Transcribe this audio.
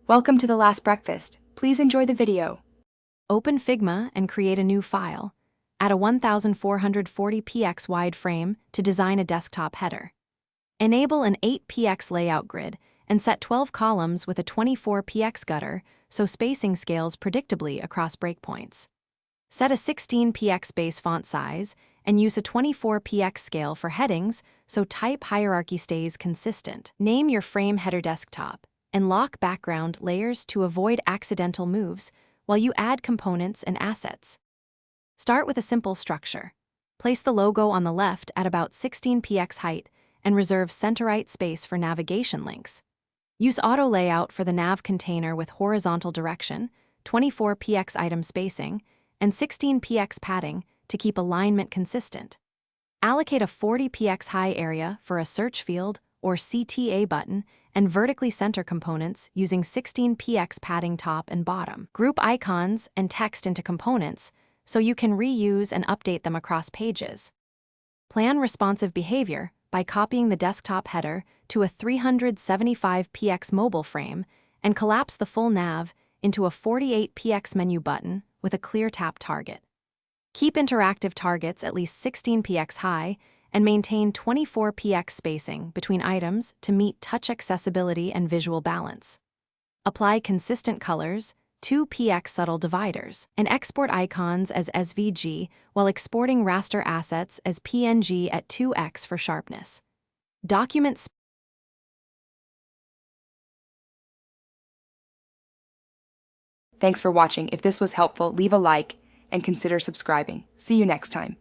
Welcome to The Last Breakfast. Please enjoy the video. Open Figma and create a new file. Add a 1440px wide frame to design a desktop header. Enable an 8px layout grid and set 12 columns with a 24px gutter so spacing scales predictably across breakpoints. Set a 16px base font size and use a 24px scale for headings so type hierarchy stays consistent. Name your frame header desktop and lock background layers to avoid accidental moves while you add components and assets. Start with a simple structure. Place the logo on the left at about 16px height and reserve center-right space for navigation links. Use auto layout for the nav container with horizontal direction, 24px item spacing, and 16px padding to keep alignment consistent. Allocate a 40px high area for a search field or CTA button and vertically center components using 16px padding top and bottom. Group icons and text into components so you can reuse and update them across pages. Plan responsive behavior by copying the desktop header to a 375px mobile frame and collapse the full nav into a 48px menu button with a clear tap target. Keep interactive targets at least 16px high and maintain 24px spacing between items to meet touch accessibility and visual balance. Apply consistent colors, 2px subtle dividers, and export icons as SVG while exporting raster assets as PNG at 2x for sharpness. Document Thanks for watching. If this was helpful, leave a like and consider subscribing. See you next time.